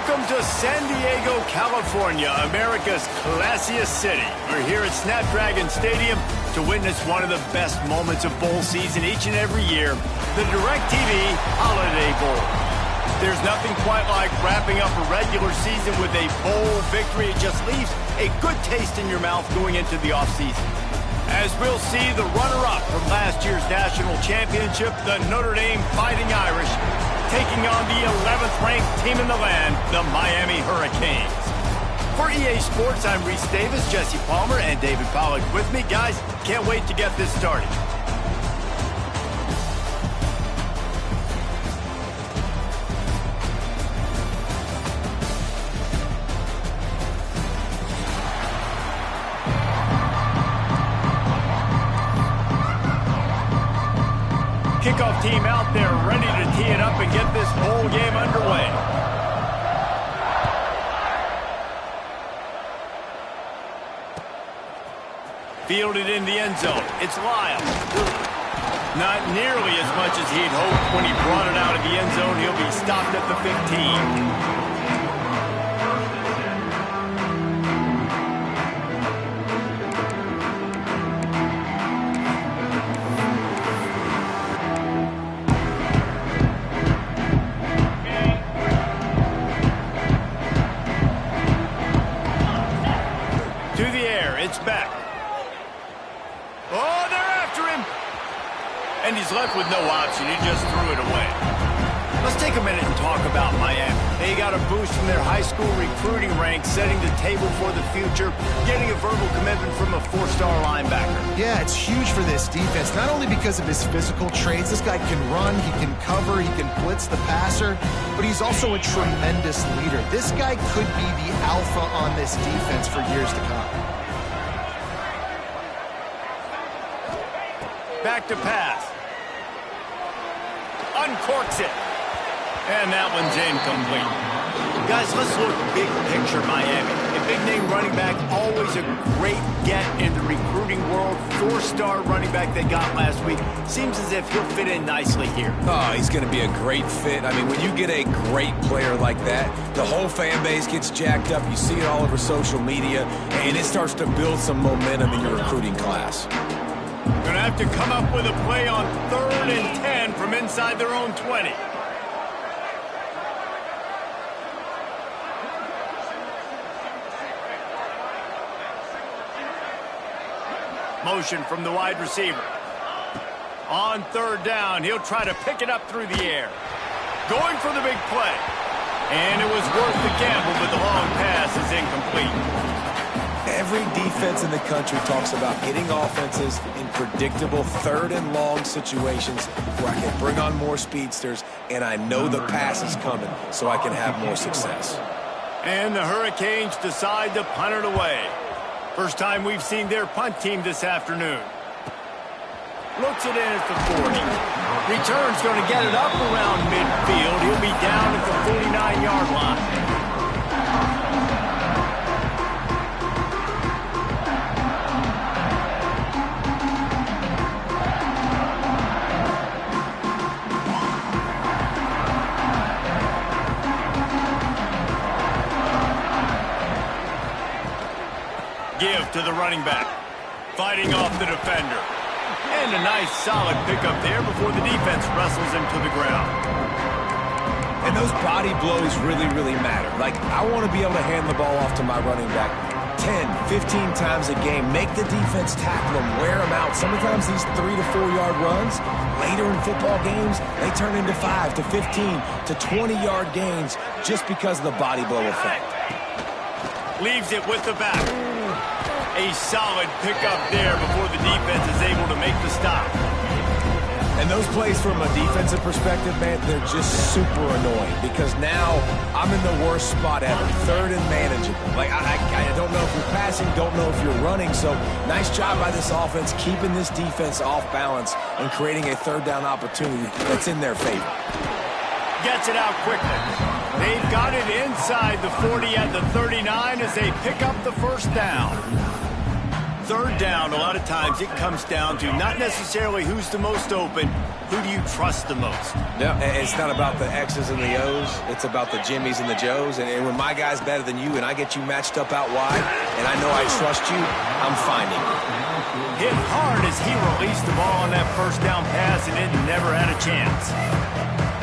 Welcome to San Diego, California, America's classiest city. We're here at Snapdragon Stadium to witness one of the best moments of bowl season each and every year, the DirecTV Holiday Bowl. There's nothing quite like wrapping up a regular season with a bowl victory. It just leaves a good taste in your mouth going into the offseason. As we'll see the runner-up from last year's national championship, the Notre Dame Fighting Irish, taking on the 11th-ranked team in the land, the Miami Hurricanes. For EA Sports, I'm Reese Davis, Jesse Palmer, and David Pollack with me. Guys, can't wait to get this started. Kickoff team out there ready to tee it up and get this bowl game underway. Fielded in the end zone. It's Lyle. Not nearly as much as he'd hoped when he brought it out of the end zone. He'll be stopped at the 15. It's back. Oh, they're after him. And he's left with no option. He just threw it away. Let's take a minute and talk about Miami. They got a boost from their high school recruiting ranks, setting the table for the future, getting a verbal commitment from a four-star linebacker. Yeah, it's huge for this defense, not only because of his physical traits. This guy can run, he can cover, he can blitz the passer, but he's also a tremendous leader. This guy could be the alpha on this defense for years to come. Back to pass. Uncorks it. And that one's incomplete. Guys, let's look big picture Miami. A big-name running back, always a great get in the recruiting world. Four-star running back they got last week. Seems as if he'll fit in nicely here. Oh, he's going to be a great fit. I mean, when you get a great player like that, the whole fan base gets jacked up. You see it all over social media, and it starts to build some momentum in your recruiting class. Gonna have to come up with a play on 3rd and 10 from inside their own 20. Motion from the wide receiver. On 3rd down, he'll try to pick it up through the air. Going for the big play. And it was worth the gamble, but the long pass is incomplete. Every defense in the country talks about getting offenses in predictable 3rd and long situations where I can bring on more speedsters and I know the pass is coming so I can have more success. And the Hurricanes decide to punt it away. First time we've seen their punt team this afternoon. Looks it in at the 40. Return's going to get it up around midfield. He'll be down at the 49-yard line. Give to the running back. Fighting off the defender. And a nice solid pickup there before the defense wrestles him to the ground. And those body blows really, really matter. Like, I want to be able to hand the ball off to my running back 10, 15 times a game. Make the defense tackle them, wear them out. Sometimes these 3 to 4 yard runs, later in football games, they turn into 5 to 15 to 20 yard gains just because of the body blow effect. Leaves it with the back. A solid pickup there before the defense is able to make the stop. And those plays from a defensive perspective, man, they're just super annoying because now I'm in the worst spot ever, 3rd and manageable. Like, I don't know if you're passing, don't know if you're running, so nice job by this offense keeping this defense off balance and creating a 3rd down opportunity that's in their favor. Gets it out quickly. They've got it inside the 40 at the 39 as they pick up the 1st down. 3rd down, a lot of times it comes down to not necessarily who's the most open, who do you trust the most? No, it's not about the X's and the O's. It's about the Jimmies and the Joes. And when my guy's better than you and I get you matched up out wide and I know I trust you, I'm finding it. Hit hard as he released the ball on that first down pass and it never had a chance.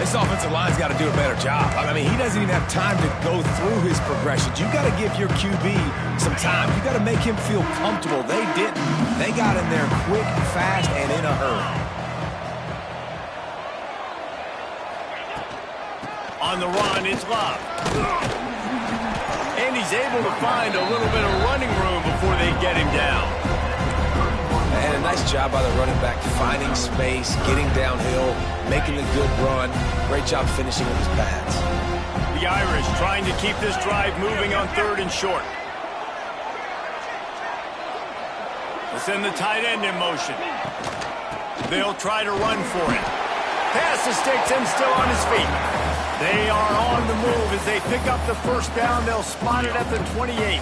This offensive line's got to do a better job. I mean, he doesn't even have time to go through his progressions. You got to give your QB some time. You got to make him feel comfortable. They didn't. They got in there quick, fast, and in a hurry. On the run, it's Love. And he's able to find a little bit of running room before they get him down. And a nice job by the running back, finding space, getting downhill, making a good run. Great job finishing with his pads. The Irish trying to keep this drive moving on 3rd and short. They'll send the tight end in motion. They'll try to run for it. Pass the sticks and still on his feet. They are on the move as they pick up the first down. They'll spot it at the 28.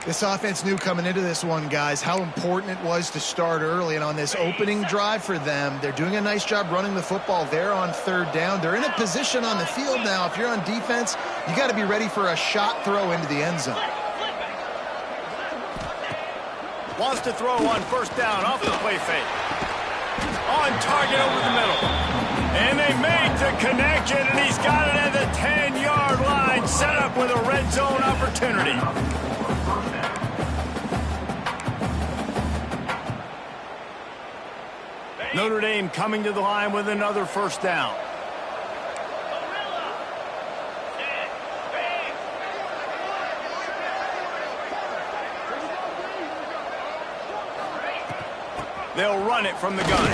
This offense knew coming into this one, guys, how important it was to start early. And on this opening drive for them, they're doing a nice job running the football. They're on 3rd down. They're in a position on the field now. If you're on defense, you got to be ready for a shot throw into the end zone. Wants to throw on 1st down off the play fake. On target over the middle. And they make the connection, and he's got it at the 10-yard line, set up with a red zone opportunity. Notre Dame coming to the line with another 1st down. They'll run it from the gun.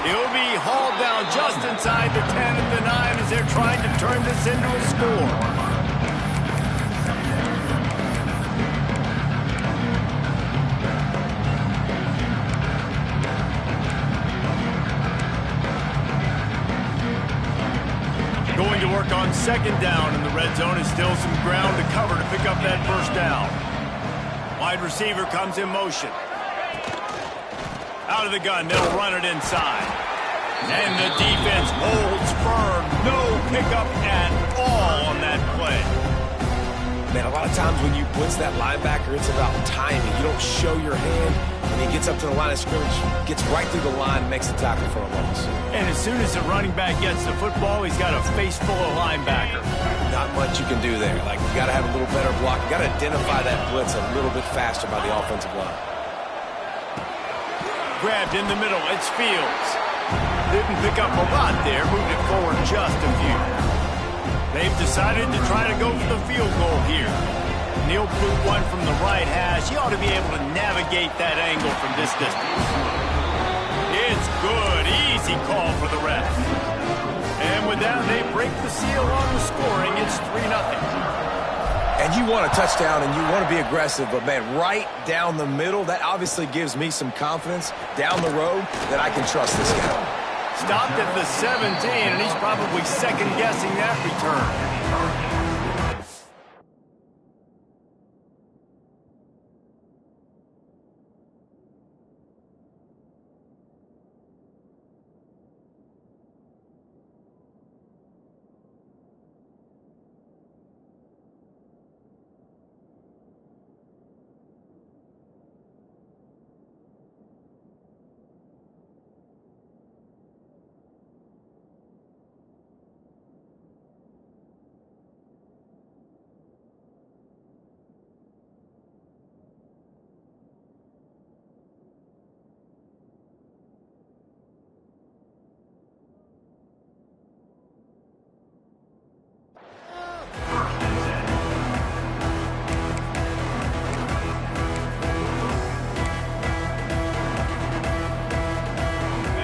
He'll be hauled down just inside the 10 at the 9 as they're trying to turn this into a score. Going to work on 2nd down in the red zone is still some ground to cover to pick up that 1st down. Wide receiver comes in motion. Out of the gun, they'll run it inside. And the defense holds firm. No pickup at all on that play. Man, a lot of times when you blitz that linebacker, it's about timing. You don't show your hand, and he gets up to the line of scrimmage, gets right through the line, and makes the tackle for a loss. And as soon as the running back gets the football, he's got a face full of linebacker. Not much you can do there. Like, you got to have a little better block. You got to identify that blitz a little bit faster by the offensive line. Grabbed in the middle, it's Fields. Didn't pick up a lot there, moved it forward just a few. They've decided to try to go for the field goal here. Neil blew one from the right hash. He ought to be able to navigate that angle from this distance. It's good, easy call for the ref. And with that, they break the seal on the scoring. It's 3-0. And you want a touchdown and you want to be aggressive, but, man, right down the middle, that obviously gives me some confidence down the road that I can trust this guy. Stopped at the 17, and he's probably second-guessing that return.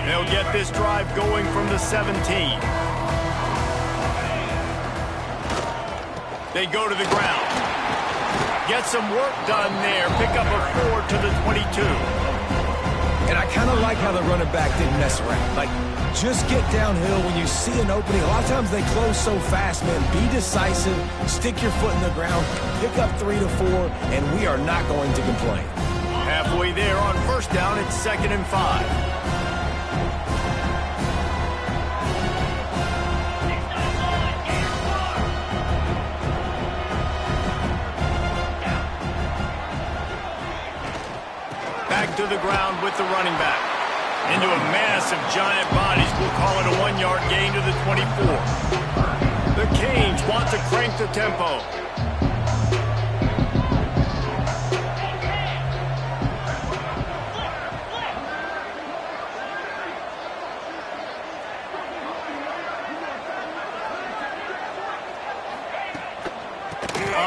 They'll get this drive going from the 17. They go to the ground. Get some work done there. Pick up a 4 to the 22. And I kind of like how the running back didn't mess around. Like, just get downhill when you see an opening. A lot of times they close so fast, man. Be decisive. Stick your foot in the ground. Pick up 3 to 4, and we are not going to complain. Halfway there on 1st down, it's 2nd and 5. to the ground with the running back. Into a mass of giant bodies, we'll call it a 1-yard gain to the 24. The Canes want to crank the tempo.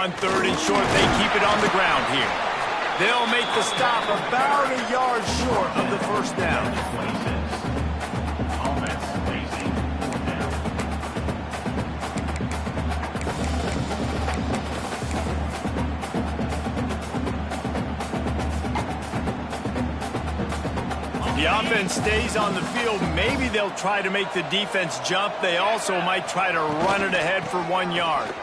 On 3rd and short, they keep it on the ground here. They'll make the stop about a yard short of the first down. The offense stays on the field. Maybe they'll try to make the defense jump. They also might try to run it ahead for 1 yard.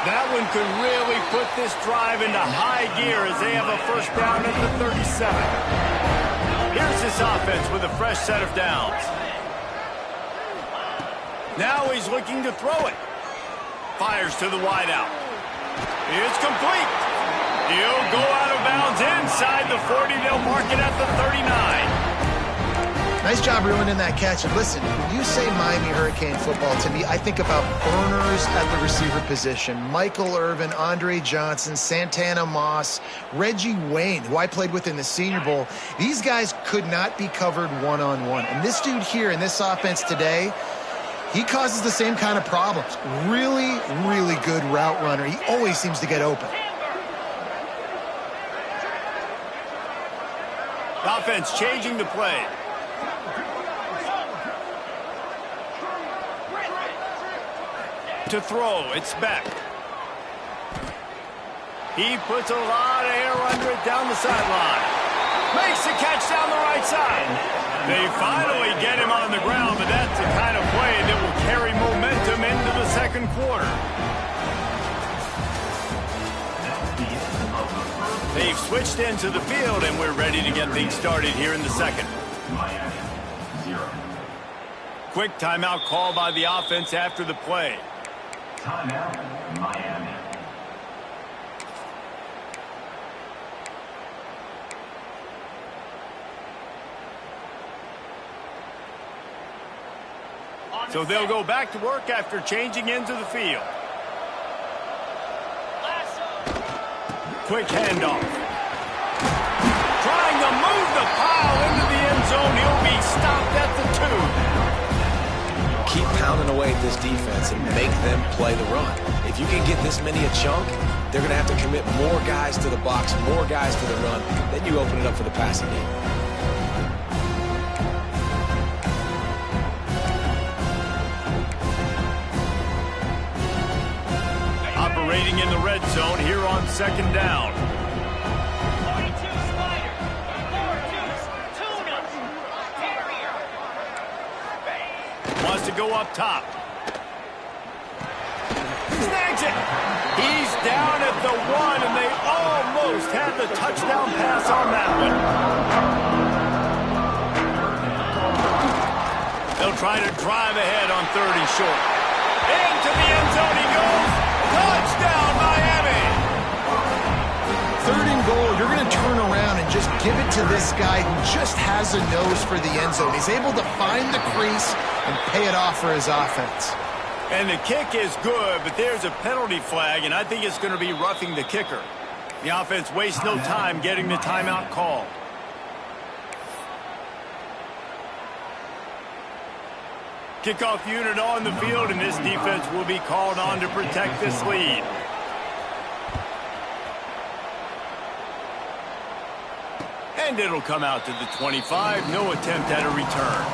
That one could really put this drive into high gear as they have a first down at the 37. Here's this offense with a fresh set of downs. Now he's looking to throw it. Fires to the wideout. It's complete. He'll go out of bounds inside the 40. They'll mark it at the 39. Nice job ruining that catch. And listen, when you say Miami Hurricane football, to me, I think about burners at the receiver position. Michael Irvin, Andre Johnson, Santana Moss, Reggie Wayne, who I played with in the Senior Bowl. These guys could not be covered one-on-one. And this dude here in this offense today, he causes the same kind of problems. Really, really good route runner. He always seems to get open. Offense changing the play. To throw, it's Beck. He puts a lot of air under it down the sideline. Makes the catch down the right side. They finally get him on the ground, but that's the kind of play that will carry momentum into the second quarter. They've switched into the field, and we're ready to get things started here in the second. Quick timeout call by the offense after the play. Timeout, Miami. So they'll go back to work after changing into the field. Quick handoff. Trying to move the pile into the end zone. He'll be stopped at the 2. Keep pounding away at this defense and make them play the run. If you can get this many a chunk, they're going to have to commit more guys to the box, more guys to the run. Then you open it up for the passing game. Operating in the red zone here on 2nd down. Wants to go up top. Snags it. He's down at the 1, and they almost had the touchdown pass on that one. They'll try to drive ahead on 3rd and short. Into the end zone he goes. Touchdown, Miami. 3rd and goal, you're going to turn around and just give it to this guy who just has a nose for the end zone. He's able to find the crease and pay it off for his offense. And the kick is good, but there's a penalty flag, and I think it's going to be roughing the kicker. The offense wastes no time getting the timeout call. Kickoff unit on the field, and this defense will be called on to protect this lead. And it'll come out to the 25. No attempt at a return.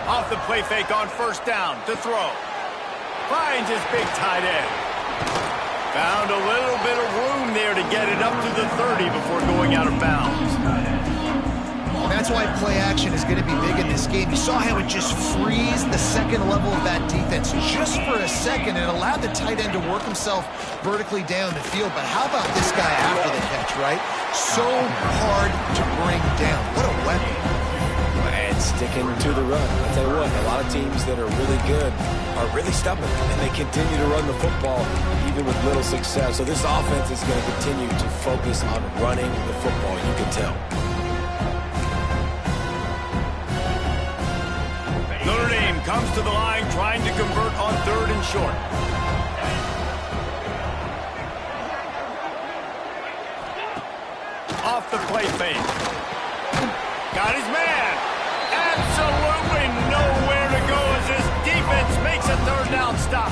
Off the play fake on 1st down to throw. Finds his big tight end. Found a little bit of room there to get it up to the 30 before going out of bounds. that's why play action is going to be big in this game. You saw how it just frees the second level of that defense just for a second and allowed the tight end to work himself vertically down the field. But how about this guy after the catch, right? So hard to bring down. What a weapon. And sticking to the run. I'll tell you what, a lot of teams that are really good are really stubborn, and they continue to run the football even with little success. So this offense is going to continue to focus on running the football, you can tell. Notre Dame comes to the line trying to convert on 3rd and short. Off the play fake. Got his man. Absolutely nowhere to go as this defense makes a 3rd down stop.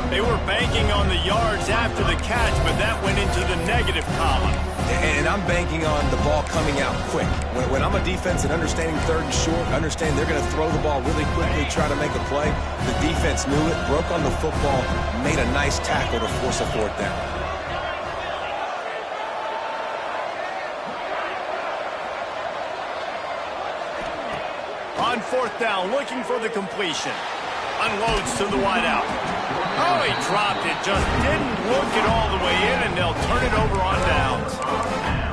They were banking on the yards after the catch, but that went into the negative column. And I'm banking on the ball coming out quick. When I'm a defense and understanding 3rd and short, understand they're going to throw the ball really quickly, try to make a play. The defense knew it, broke on the football, made a nice tackle to force a 4th down. On 4th down, looking for the completion. Unloads to the wideout. Oh, he dropped it. Just didn't look it all the way in, and they'll turn it over on downs.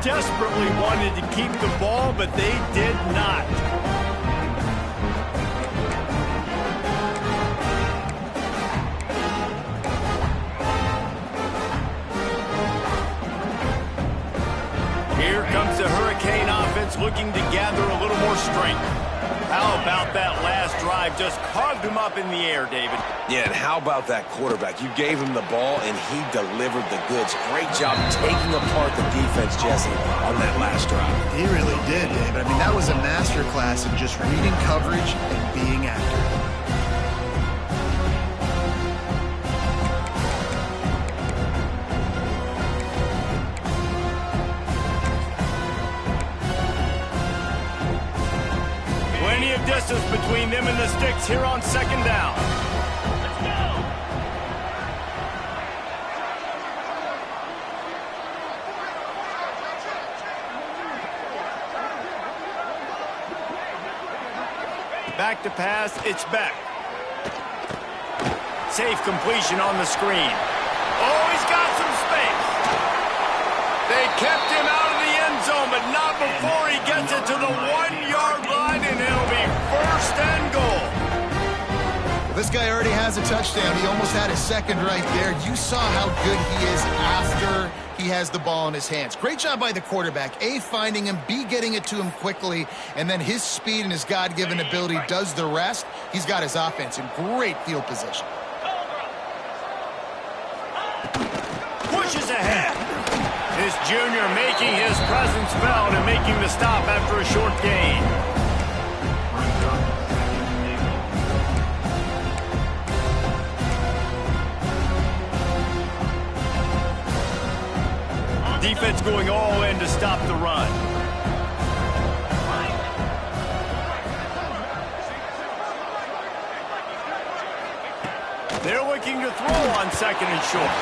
Desperately wanted to keep the ball, but they did not. Here comes the Hurricane offense looking to gather a little more strength. How about that last drive? Just carved him up in the air, David. Yeah, and how about that quarterback? You gave him the ball, and he delivered the goods. Great job taking apart the defense, Jesse, on that last drive. He really did, David. I mean, that was a masterclass in just reading coverage and being accurate. Distance between them and the sticks here on 2nd down. Let's go. Back to pass, it's Beck. Safe completion on the screen. Oh, he's got some space. They kept him out of the end zone, but not before he gets it to the 1-yard line, and it'll be 1st and goal. This guy already has a touchdown. He almost had a 2nd right there. You saw how good he is after he has the ball in his hands. Great job by the quarterback. A, finding him, B, getting it to him quickly, and then his speed and his God-given ability does the rest. He's got his offense in great field position. Pushes ahead. This junior making his presence felt and making the stop after a short gain. Defense going all in to stop the run. They're looking to throw on 2nd and short.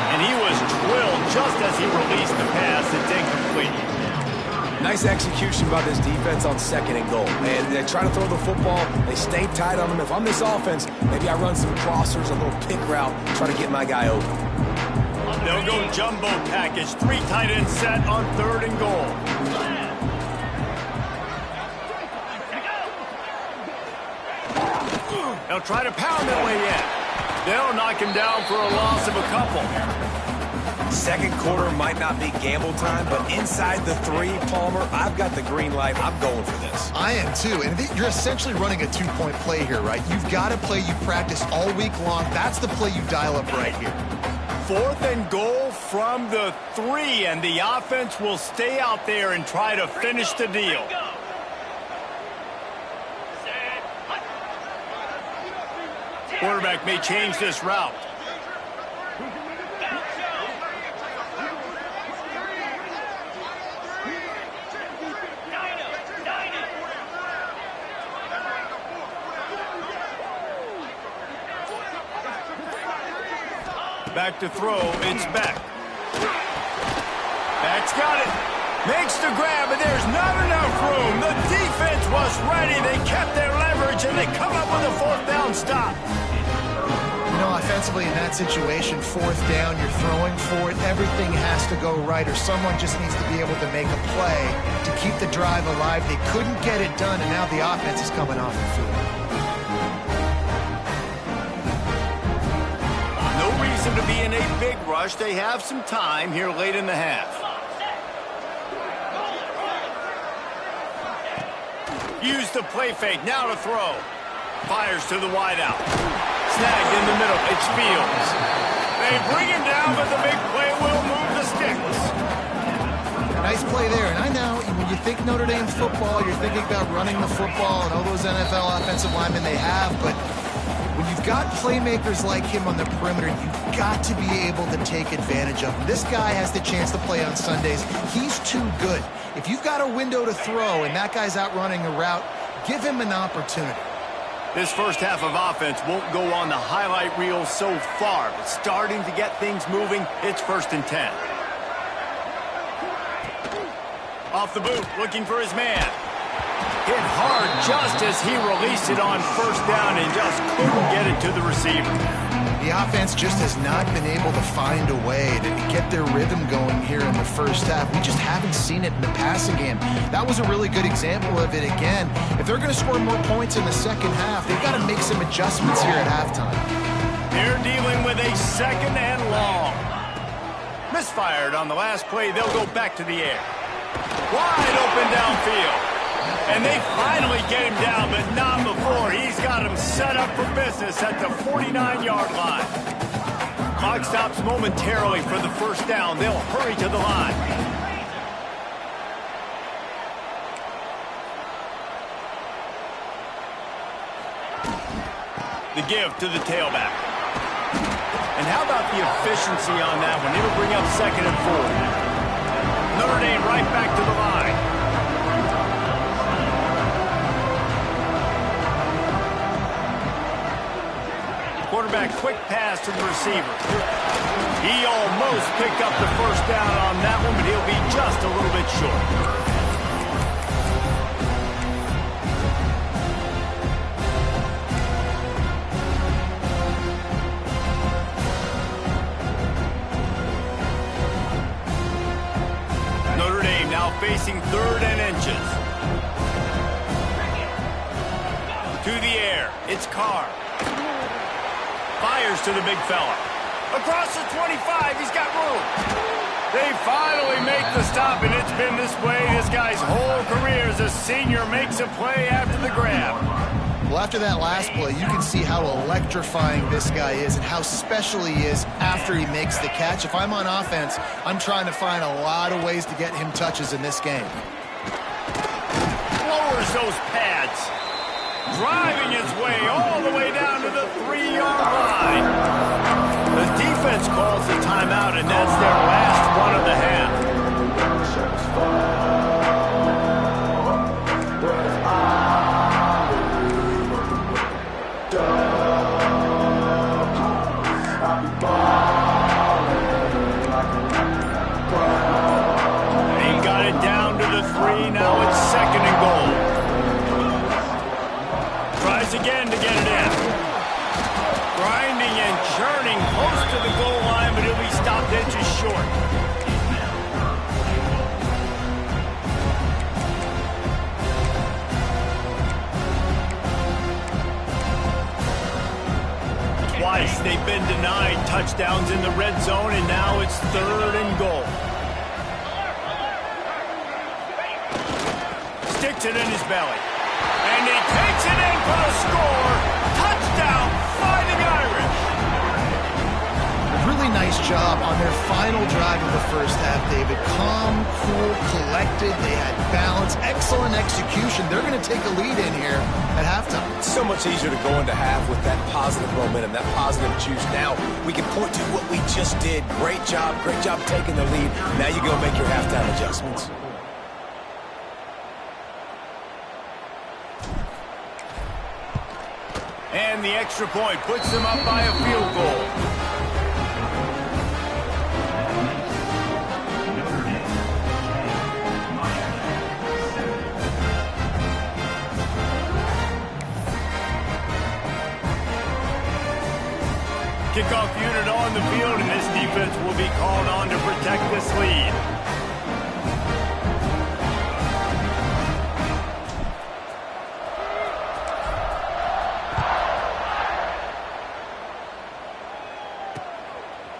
And he was drilled just as he released the pass. It's incomplete. Nice execution by this defense on 2nd and goal. And they try to throw the football. They stay tight on him. If I'm this offense, maybe I run some crossers, a little pick route, try to get my guy open. They'll go jumbo package. 3 tight ends set on 3rd and goal. They'll try to pound their way in. They'll knock him down for a loss of a couple. 2nd quarter might not be gamble time, but inside the 3, Palmer, I've got the green light. I'm going for this. I am too. And you're essentially running a 2-point play here, right? You've got a play you practice all week long. That's the play you dial up right here. 4th and goal from the 3, and the offense will stay out there and try to finish the deal. Quarterback may change this route. Back to throw, it's Beck. Beck's got it. Makes the grab, and there's not enough room. The defense was ready. They kept their leverage, and they come up with a fourth down stop. You know, offensively in that situation, fourth down, you're throwing for it. Everything has to go right, or someone just needs to be able to make a play to keep the drive alive. They couldn't get it done, and now the offense is coming off the field. No reason to be in a big rush. They have some time here late in the half. Use the play fake, now to throw. Fires to the wideout. Snagged in the middle, it's Fields. They bring him down, but the big play will move the sticks. Nice play there, and I know when you think Notre Dame football, you're thinking about running the football and all those NFL offensive linemen they have, but when you've got playmakers like him on the perimeter, you've got to be able to take advantage of him. This guy has the chance to play on Sundays. He's too good. If you've got a window to throw and that guy's out running a route, give him an opportunity. This first half of offense won't go on the highlight reel so far, but starting to get things moving, it's 1st and 10. Off the boot, looking for his man. Hit hard just as he released it on 1st down and just couldn't get it to the receiver. The offense just has not been able to find a way to get their rhythm going here in the first half. We just haven't seen it in the passing game. That was a really good example of it again. If they're going to score more points in the second half, they've got to make some adjustments here at halftime. They're dealing with a 2nd and long. Misfired on the last play. They'll go back to the air. Wide open downfield. And they finally get him down, but not before. He's got him set up for business at the 49-yard line. Clock stops momentarily for the 1st down. They'll hurry to the line. The give to the tailback. And how about the efficiency on that one? It'll bring up 2nd and 4. Notre Dame right back to the line. Quarterback, quick pass to the receiver. He almost picked up the 1st down on that one, but he'll be just a little bit short. Notre Dame now facing 3rd and inches. To the air, it's Carr. Fires to the big fella. Across the 25, he's got room. They finally make the stop, and it's been this way this guy's whole career as a senior makes a play after the grab. Well, after that last play, you can see how electrifying this guy is and how special he is after he makes the catch. If I'm on offense, I'm trying to find a lot of ways to get him touches in this game. Lowers those pads. Driving his way all the way down to the 3-yard line. The defense calls the timeout, and that's their last one of the half. He got it down to the 3. Now it's 2nd and goal. Tries again to get it in. Grinding and churning close to the goal line, but he'll be stopped inches short. Twice they've been denied touchdowns in the red zone, and now it's 3rd and goal. Sticks it in his belly. And he takes it in for the score. Touchdown, Fighting Irish. Really nice job on their final drive of the first half, David. Calm, cool, collected. They had balance, excellent execution. They're going to take a lead in here at halftime. It's so much easier to go into half with that positive momentum, that positive juice. Now we can point to what we just did. Great job taking the lead. Now you go make your halftime adjustments. And the extra point puts them up by a field goal. Kickoff unit on the field, and this defense will be called on to protect this lead.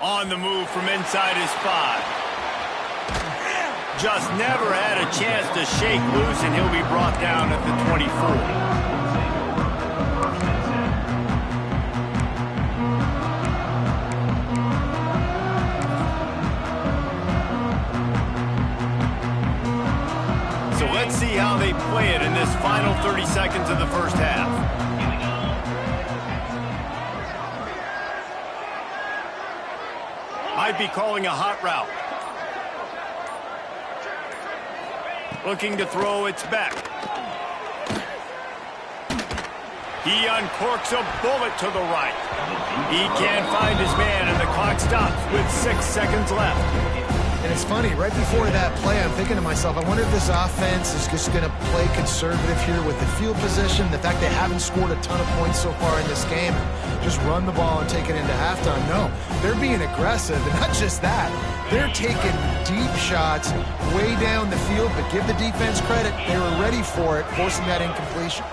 On the move from inside his 5. Just never had a chance to shake loose, and he'll be brought down at the 24. So let's see how they play it in this final 30 seconds of the first half. Might be calling a hot route. Looking to throw, it's back. He uncorks a bullet to the right. He can't find his man, and the clock stops with 6 seconds left. And it's funny, right before that play, I'm thinking to myself, I wonder if this offense is just going to play conservative here with the field position, the fact they haven't scored a ton of points so far in this game, just run the ball and take it into halftime. No, they're being aggressive, and not just that, they're taking deep shots way down the field, but give the defense credit, they were ready for it, forcing that incompletion.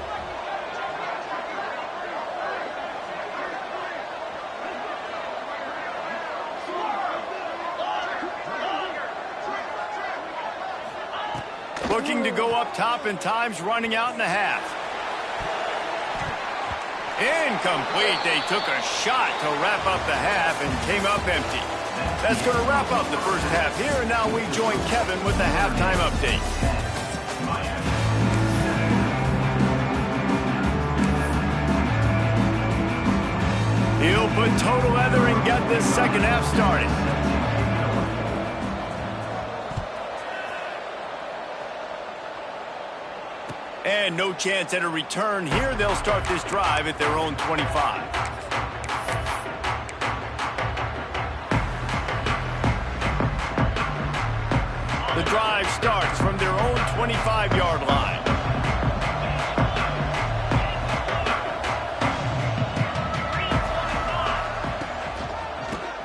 Looking to go up top, and time's running out in the half. Incomplete. They took a shot to wrap up the half and came up empty. That's going to wrap up the first half here, and now we join Kevin with the halftime update. He'll put total leather and get this second half started. And no chance at a return here. They'll start this drive at their own 25. The drive starts from their own 25-yard line.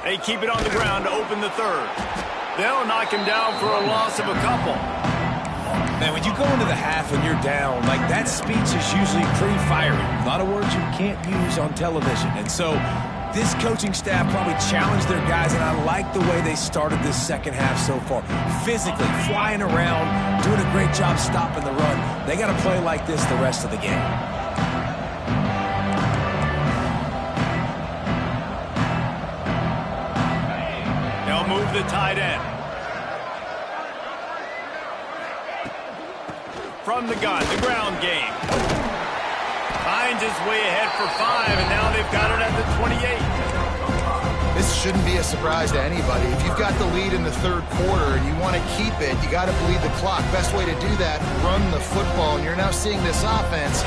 They keep it on the ground to open the third. They'll knock him down for a loss of a couple. Man, when you go into the half and you're down, like, that speech is usually pretty fiery. A lot of words you can't use on television. And so this coaching staff probably challenged their guys, and I like the way they started this second half so far. Physically, flying around, doing a great job stopping the run. They got to play like this the rest of the game. They'll move the tight end. From the gun, the ground game. Finds his way ahead for 5, and now they've got it at the 28. This shouldn't be a surprise to anybody. If you've got the lead in the third quarter and you want to keep it, you got to bleed the clock. Best way to do that, run the football. And you're now seeing this offense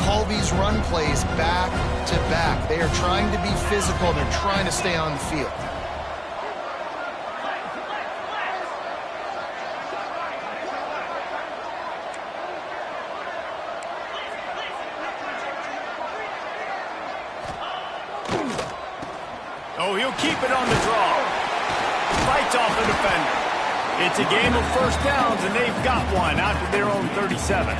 call these run plays back to back. They are trying to be physical. They're trying to stay on the field. Oh, he'll keep it on the draw. Fights off the defender. It's a game of first downs, and they've got one out to their own 37.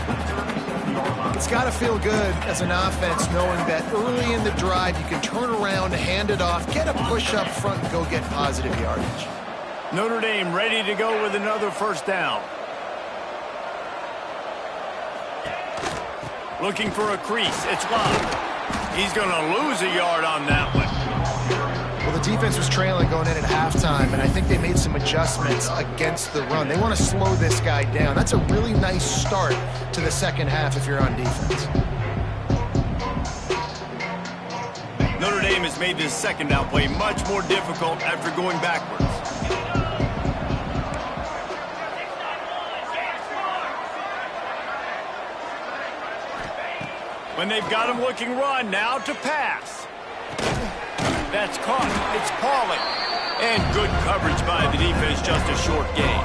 It's got to feel good as an offense knowing that early in the drive you can turn around, hand it off, get a push up front, and go get positive yardage. Notre Dame ready to go with another first down. Looking for a crease. It's locked. He's going to lose a yard on that one. Well, the defense was trailing going in at halftime, and I think they made some adjustments against the run. They want to slow this guy down. That's a really nice start to the second half if you're on defense. Notre Dame has made this second down play much more difficult after going backwards. When they've got him looking run, now to pass. That's caught. It's Pauling. And good coverage by the defense, just a short gain.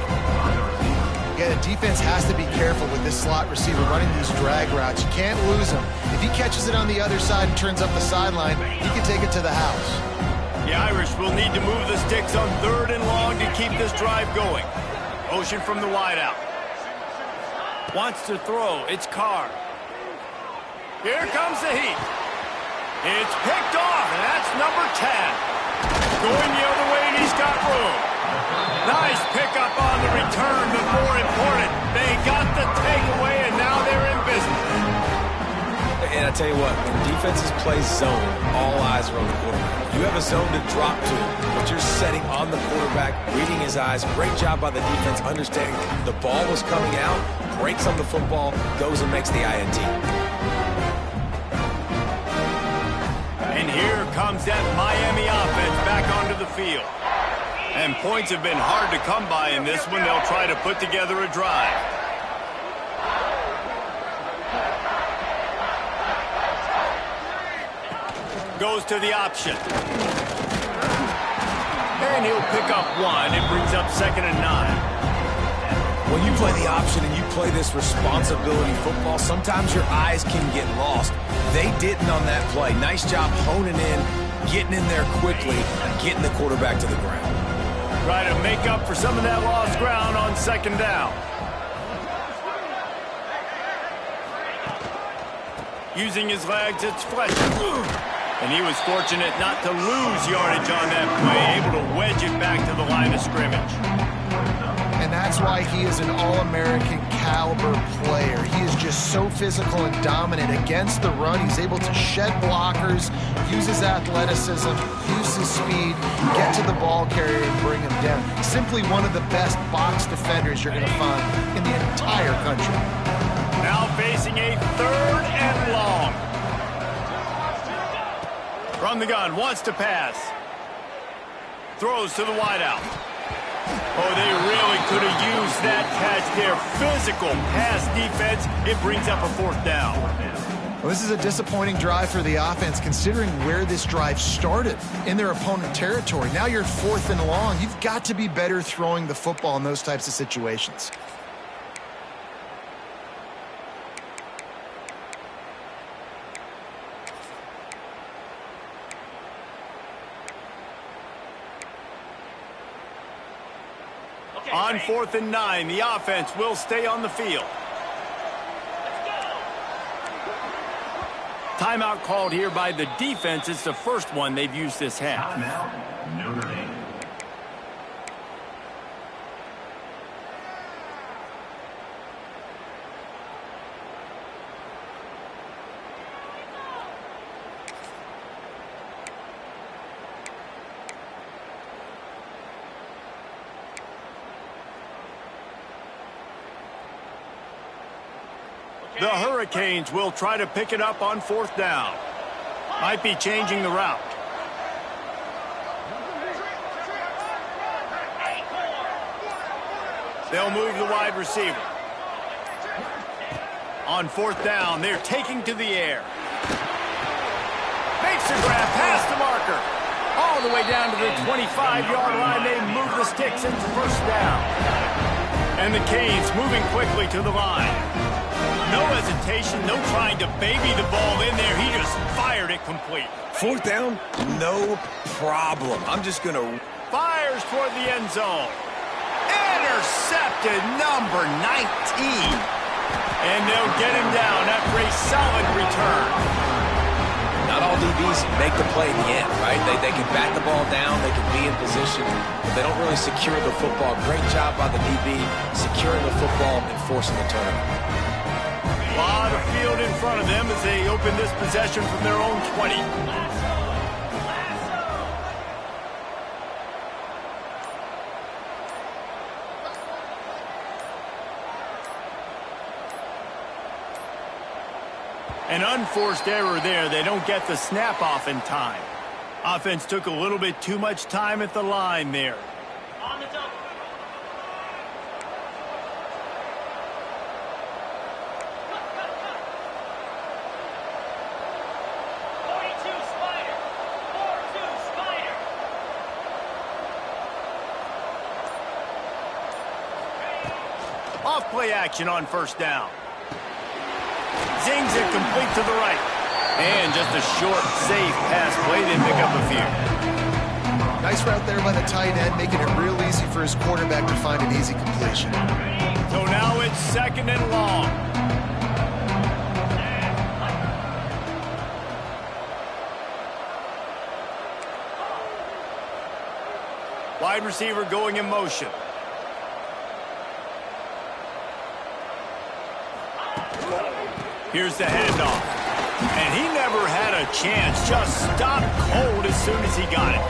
Yeah, the defense has to be careful with this slot receiver running these drag routes. You can't lose him. If he catches it on the other side and turns up the sideline, he can take it to the house. The Irish will need to move the sticks on 3rd and long to keep this drive going. Motion from the wideout. Wants to throw. It's Carr. Here comes the heat. It's picked off, and that's number 10. Going the other way, and he's got room. Nice pickup on the return, but more important, they got the takeaway, and now they're in business. And I tell you what, when defenses play zone, all eyes are on the quarterback. You have a zone to drop to, but you're setting on the quarterback, reading his eyes. Great job by the defense, understanding the ball was coming out, breaks on the football, goes and makes the INT. And here comes that Miami offense back onto the field. And points have been hard to come by in this one. They'll try to put together a drive. Goes to the option. And he'll pick up 1. It brings up 2nd and 9. When you play the option and you play this responsibility football, sometimes your eyes can get lost. They didn't on that play. Nice job honing in, getting in there quickly, and getting the quarterback to the ground. Try to make up for some of that lost ground on 2nd down. Using his legs, it's Fletcher. And he was fortunate not to lose yardage on that play, able to wedge it back to the line of scrimmage. And that's why he is an All-American caliber player. He is just so physical and dominant against the run. He's able to shed blockers, use his athleticism, use his speed, get to the ball carrier and bring him down. Simply one of the best box defenders you're going to find in the entire country. Now facing a 3rd and long. From the gun, wants to pass. Throws to the wideout. Oh, they really could have used that catch there. Physical pass defense. It brings up a 4th down. Well, this is a disappointing drive for the offense, considering where this drive started, in their opponent territory. Now you're at 4th and long. You've got to be better throwing the football in those types of situations. On 4th and 9, the offense will stay on the field. Timeout called here by the defense. It's the first one they've used this half. Timeout, Notre Dame. The Hurricanes will try to pick it up on 4th down. Might be changing the route. They'll move the wide receiver. On 4th down, they're taking to the air. Makes a grab past the marker. All the way down to the 25-yard line. They move the sticks into 1st down. And the Canes moving quickly to the line. No hesitation, no trying to baby the ball in there. He just fired it complete. 4th down, no problem. I'm just going to... Fires toward the end zone. Intercepted, number 19. And they'll get him down after a solid return. Not all DBs make the play in the end, right? They can bat the ball down, they can be in position, but they don't really secure the football. Great job by the DB securing the football and forcing the turnover. A lot of field in front of them as they open this possession from their own 20. An unforced error there. They don't get the snap off in time. Offense took a little bit too much time at the line there. Off-play action on 1st down. Zings it complete to the right. And just a short, safe pass play. They pick up a few. Nice route there by the tight end, making it real easy for his quarterback to find an easy completion. So now it's 2nd and long. Wide receiver going in motion. Here's the handoff. And he never had a chance. Just stopped cold as soon as he got it.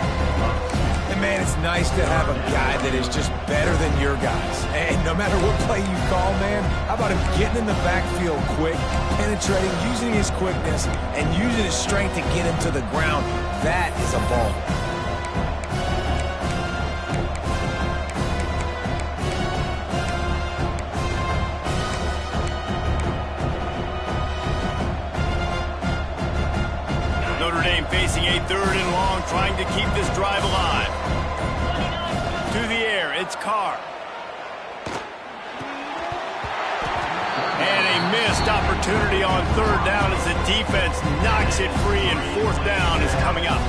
And, man, it's nice to have a guy that is just better than your guys. And no matter what play you call, man, how about him getting in the backfield quick, penetrating, using his quickness, and using his strength to get him to the ground. That is a ball. Notre Dame facing a 3rd and long, trying to keep this drive alive. To the air, it's Carr. And a missed opportunity on 3rd down as the defense knocks it free, and 4th down is coming up.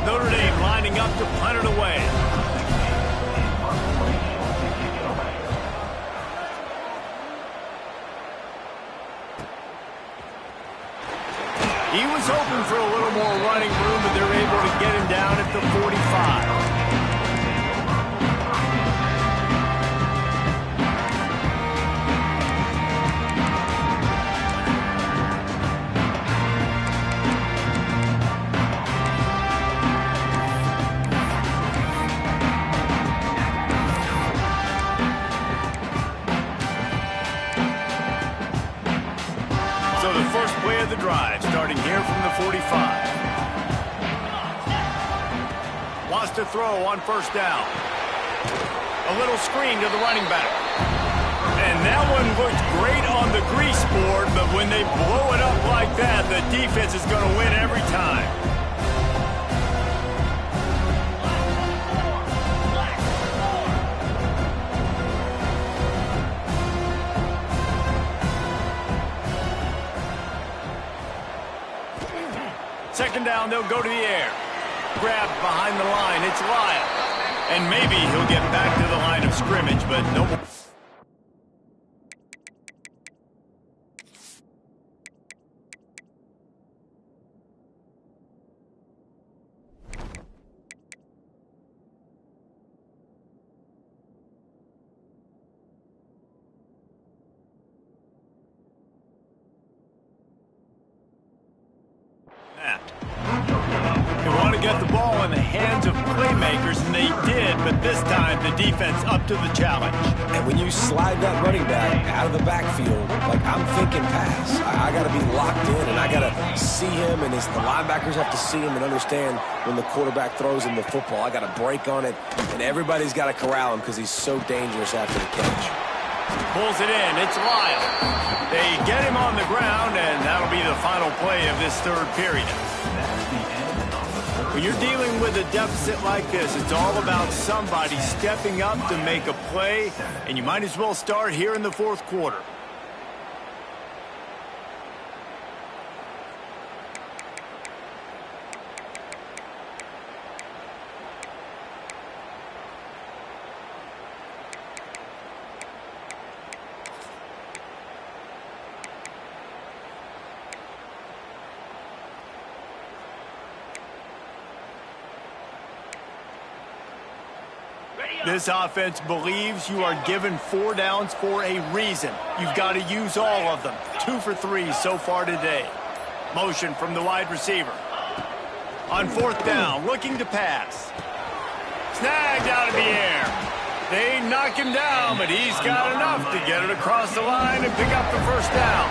Notre Dame lining up to punt it away. He was hoping for a little more running room, but they're able to get him down at the 45. So the first play of the drive, starting here from the 45. Wants to throw on 1st down. A little screen to the running back. And that one looked great on the grease board, but when they blow it up like that, the defense is going to win every time. Second down, they'll go to the air. Grabbed behind the line, it's Lyle. And maybe he'll get back to the line of scrimmage, but no more. They want to get the ball in the hands of playmakers, and they did, but this time the defense up to the challenge. And when you slide that running back out of the backfield, like I'm thinking pass, I got to be locked in, and I got to see him, and the linebackers have to see him and understand when the quarterback throws him the football. I got to break on it, and everybody's got to corral him because he's so dangerous after the catch. Pulls it in. It's Lyle. They get him on the ground, and that'll be the final play of this 3rd period. When you're dealing with a deficit like this, it's all about somebody stepping up to make a play, and you might as well start here in the 4th quarter. This offense believes you are given 4 downs for a reason. You've got to use all of them. 2 for 3 so far today. Motion from the wide receiver. On 4th down, looking to pass. Snagged out of the air. They knock him down, but he's got enough to get it across the line and pick up the 1st down.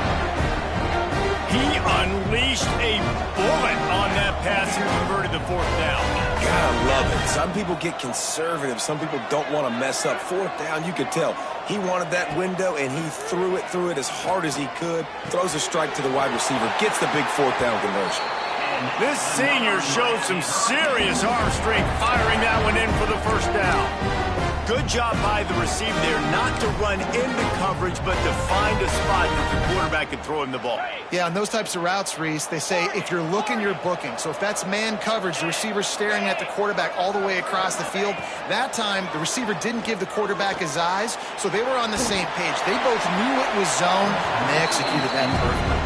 He unleashed a bullet on that pass and converted the 4th down. Gotta love it. Some people get conservative. Some people don't want to mess up. 4th down, you could tell. He wanted that window, and he threw it as hard as he could. Throws a strike to the wide receiver. Gets the big 4th down conversion. This senior showed some serious arm strength firing that one in for the 1st down. Good job by the receiver there not to run into coverage, but to find a spot that the quarterback could throw him the ball. Yeah, on those types of routes, Reese, they say if you're looking, you're booking. So if that's man coverage, the receiver's staring at the quarterback all the way across the field. That time, the receiver didn't give the quarterback his eyes, so they were on the same page. They both knew it was zone, and they executed that perfectly.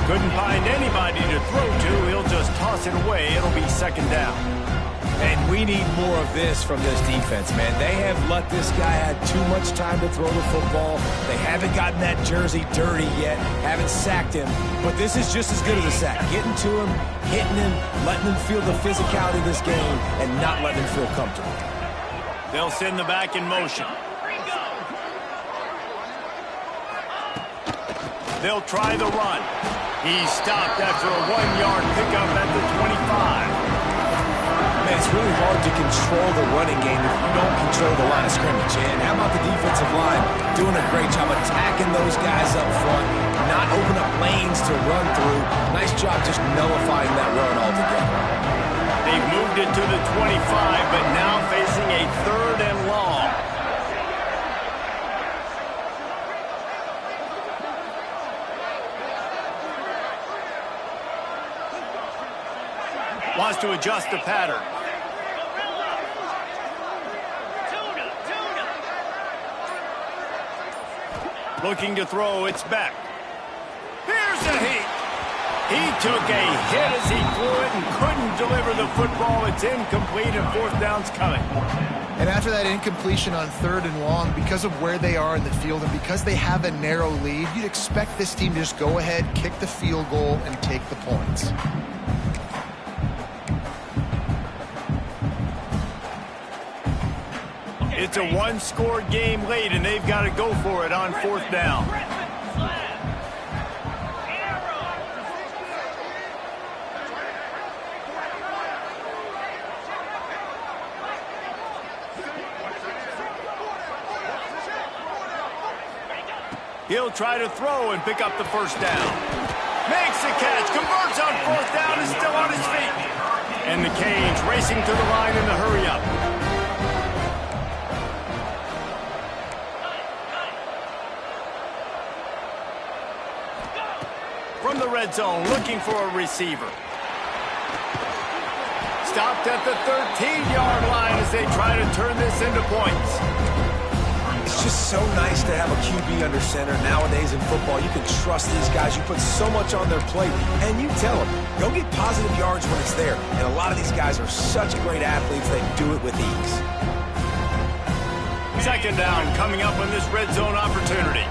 Couldn't find anybody to throw to. He'll just toss it away. It'll be second down. And we need more of this from this defense, man. They have let this guy have too much time to throw the football. They haven't gotten that jersey dirty yet, haven't sacked him. But this is just as good as a sack. Getting to him, hitting him, letting him feel the physicality of this game, and not letting him feel comfortable. They'll send the back in motion. They'll try the run. He's stopped after a 1-yard pickup at the 25. Man, it's really hard to control the running game if you don't control the line of scrimmage. And how about the defensive line doing a great job attacking those guys up front, not open up lanes to run through. Nice job just nullifying that run altogether. They've moved it to the 25, but now facing a 3rd and long. Wants to adjust the pattern. Looking to throw, it's back. Here's a heat. He took a hit as he threw it and couldn't deliver the football. It's incomplete and 4th down's coming. And after that incompletion on 3rd and long, because of where they are in the field and because they have a narrow lead, you'd expect this team to just go ahead, kick the field goal, and take the points. It's a 1-score game late, and they've got to go for it on 4th down. He'll try to throw and pick up the 1st down. Makes the catch, converts on 4th down, is still on his feet. And the Canes racing to the line in the hurry-up. From the red zone, looking for a receiver. Stopped at the 13-yard line as they try to turn this into points. It's just so nice to have a QB under center. Nowadays in football, you can trust these guys. You put so much on their plate, and you tell them, go get positive yards when it's there. And a lot of these guys are such great athletes, they do it with ease. Second down coming up on this red zone opportunity.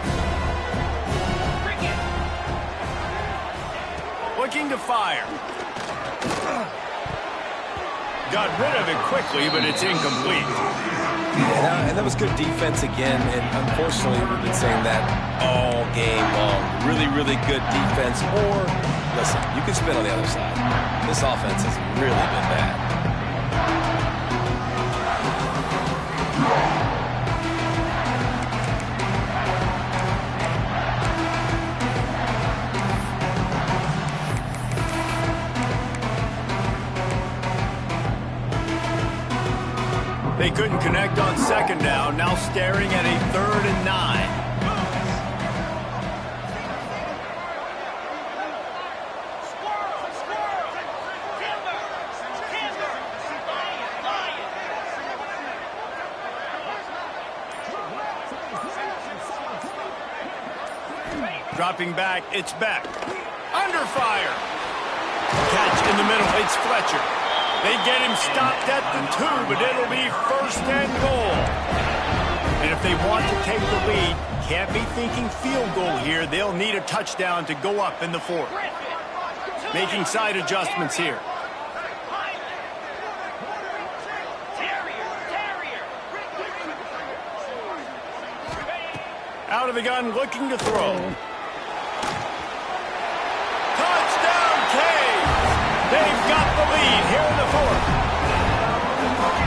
Looking to fire. Got rid of it quickly, but it's incomplete. Yeah, and that was good defense again, and unfortunately we've been saying that all game long. Really, really good defense. Or, listen, you can spin on the other side. This offense has really been bad. They couldn't connect on 2nd down, now staring at a 3rd and 9. Dropping back, it's back. Under fire. Catch in the middle, it's Fletcher. They get him stopped at the 2, but it'll be 1st and goal. And if they want to take the lead, can't be thinking field goal here. They'll need a touchdown to go up in the 4th. Making side adjustments here. Out of the gun, looking to throw. Touchdown, Canes! They've got the lead here in the 4th.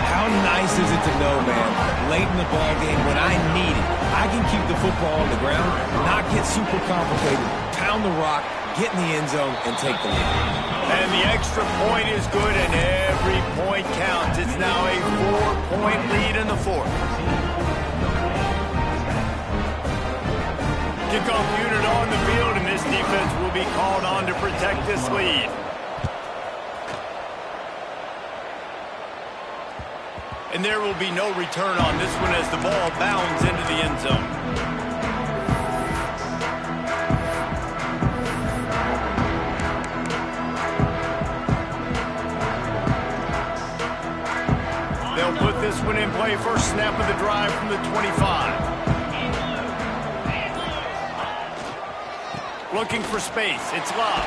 How nice is it to know, man, late in the ball game when I need it, I can keep the football on the ground, not get super complicated, pound the rock, get in the end zone, and take the lead. And the extra point is good, and every point counts. It's now a 4-point lead in the fourth. Kickoff unit on the field, and this defense will be called on to protect this lead. And there will be no return on this one as the ball bounds into the end zone. They'll put this one in play. First snap of the drive from the 25. Looking for space. It's Love.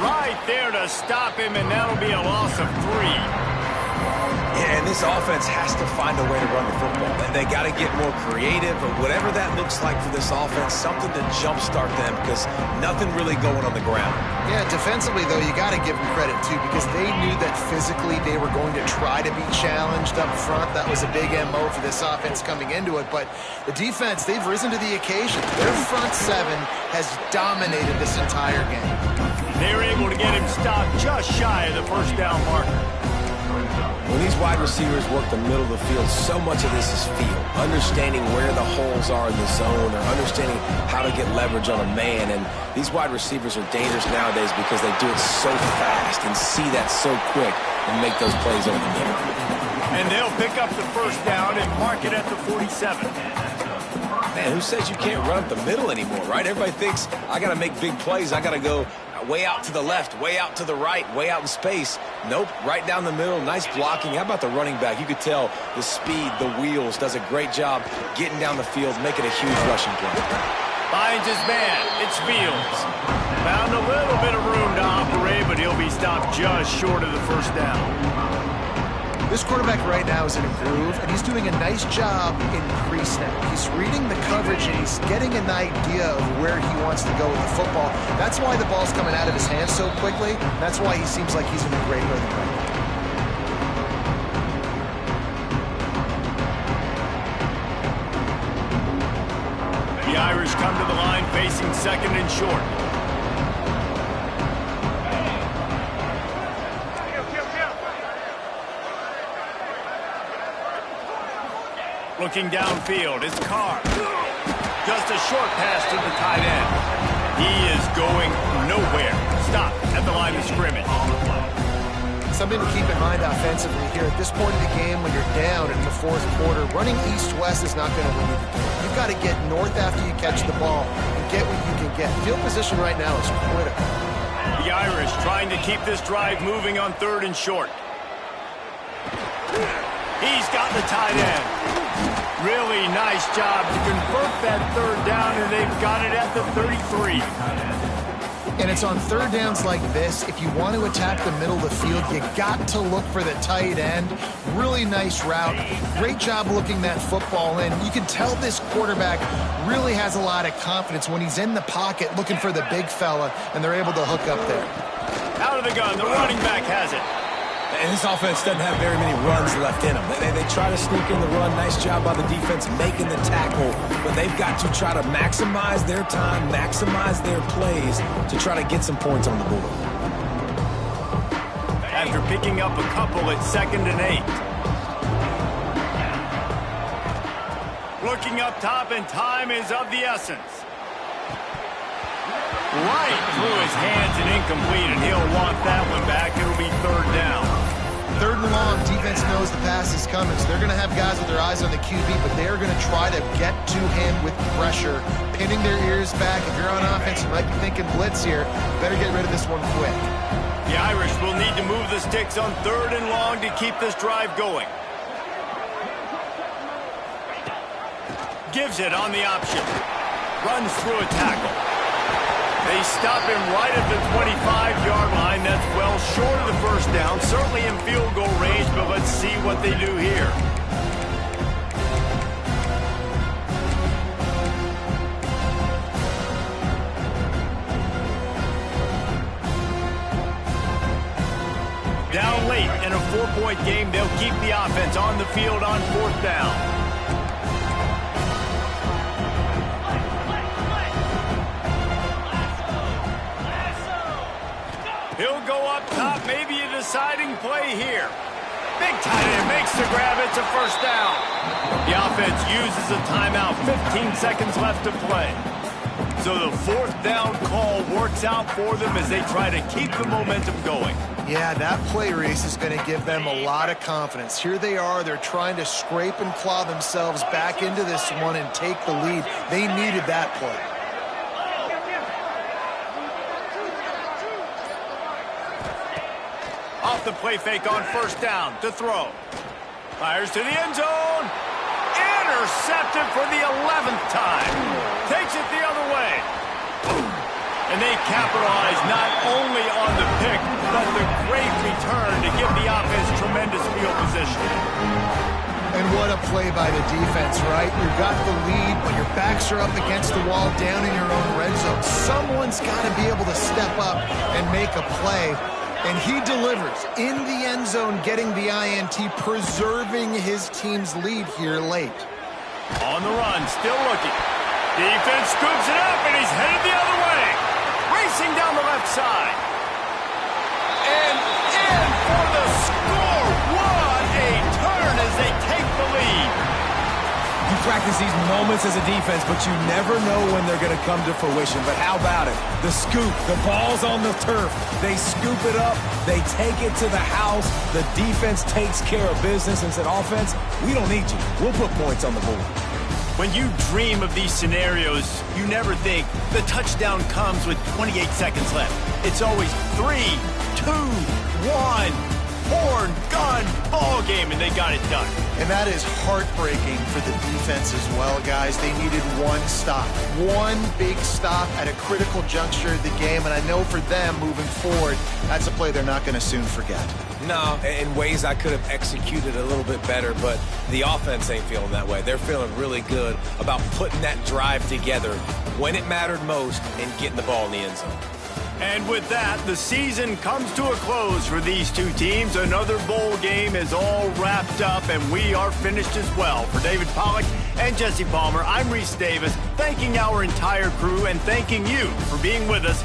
Right there to stop him, and that'll be a loss of 3. Yeah, and this offense has to find a way to run the football. They got to get more creative, or whatever that looks like for this offense, something to jumpstart them, because nothing really going on the ground. Yeah, defensively, though, you got to give them credit, too, because they knew that physically they were going to try to be challenged up front. That was a big MO for this offense coming into it. But the defense, they've risen to the occasion. Their front seven has dominated this entire game. They were able to get him stopped just shy of the first down marker. When these wide receivers work the middle of the field, so much of this is feel. Understanding where the holes are in the zone, or understanding how to get leverage on a man. And these wide receivers are dangerous nowadays because they do it so fast and see that so quick and make those plays over the middle. And they'll pick up the first down and mark it at the 47. Man, who says you can't run up the middle anymore, right? Everybody thinks, I got to make big plays. I got to go way out to the left, way out to the right, way out in space. Nope, right down the middle. Nice blocking. How about the running back? You could tell the speed, the wheels, does a great job getting down the field, making a huge rushing play. Finds his man. It's Fields. Found a little bit of room to operate, but he'll be stopped just short of the first down. This quarterback right now is in a groove, and he's doing a nice job in pre-snap. He's reading the coverage, and he's getting an idea of where he wants to go with the football. That's why the ball's coming out of his hands so quickly. That's why he seems like he's in a great rhythm right now. The Irish come to the line facing second and short. Looking downfield, it's Carr. Just a short pass to the tight end. He is going nowhere. Stop at the line of scrimmage. Something to keep in mind offensively here at this point of the game when you're down in the fourth quarter. Running east-west is not going to win you the game. You've got to get north after you catch the ball and get what you can get. Field position right now is critical. The Irish trying to keep this drive moving on third and short. He's got the tight end. Really nice job to convert that third down, and they've got it at the 33. And it's on third downs like this, if you want to attack the middle of the field, you got to look for the tight end. Really nice route. Great job looking that football in. You can tell this quarterback really has a lot of confidence when he's in the pocket looking for the big fella, and they're able to hook up there. Out of the gun, the running back has it. And this offense doesn't have very many runs left in them. They try to sneak in the run. Nice job by the defense making the tackle. But they've got to try to maximize their time, maximize their plays to try to get some points on the board. After picking up a couple at 2nd and 8. Looking up top, and time is of the essence. Right through his hands and incomplete, and he'll want that one back. It'll be third down. Third and long, defense knows the pass is coming, so they're going to have guys with their eyes on the QB, but they're going to try to get to him with pressure, pinning their ears back. If you're on offense, you might be thinking blitz here. Better get rid of this one quick. The Irish will need to move the sticks on third and long to keep this drive going. Gives it on the option. Runs through a tackle. They stop him right at the 25-yard line. That's well short of the first down. Certainly in field goal range, but let's see what they do here. Down late in a 4-point game, they'll keep the offense on the field on fourth down. He'll go up top, maybe a deciding play here. Big tight end makes the grab. It's a first down. The offense uses a timeout. 15 seconds left to play. So the fourth down call works out for them as they try to keep the momentum going. Yeah, that play race is going to give them a lot of confidence. Here they are. They're trying to scrape and claw themselves back into this one and take the lead. They needed that play. Off the play fake on first down to throw. Fires to the end zone. Intercepted for the 11th time. Takes it the other way. And they capitalize not only on the pick, but the great return to give the offense tremendous field position. And what a play by the defense, right? You've got the lead, but your backs are up against the wall down in your own red zone. Someone's got to be able to step up and make a play. And he delivers in the end zone, getting the INT, preserving his team's lead here late. On the run, still looking. Defense scoops it up, and he's headed the other way. Racing down the left side. And in for the score. What a turn as they take the lead. You practice these moments as a defense, but you never know when they're going to come to fruition. But how about it? The scoop, the ball's on the turf. They scoop it up. They take it to the house. The defense takes care of business and said, offense, we don't need you. We'll put points on the board. When you dream of these scenarios, you never think the touchdown comes with 28 seconds left. It's always 3, 2, 1, horn, gun, ball game, and they got it done. And that is heartbreaking for the defense as well, guys. They needed one stop, one big stop at a critical juncture of the game. And I know for them moving forward, that's a play they're not going to soon forget. No, in ways I could have executed a little bit better, but the offense ain't feeling that way. They're feeling really good about putting that drive together when it mattered most and getting the ball in the end zone. And with that, the season comes to a close for these two teams. Another bowl game is all wrapped up, and we are finished as well. For David Pollack and Jesse Palmer, I'm Reese Davis, thanking our entire crew and thanking you for being with us.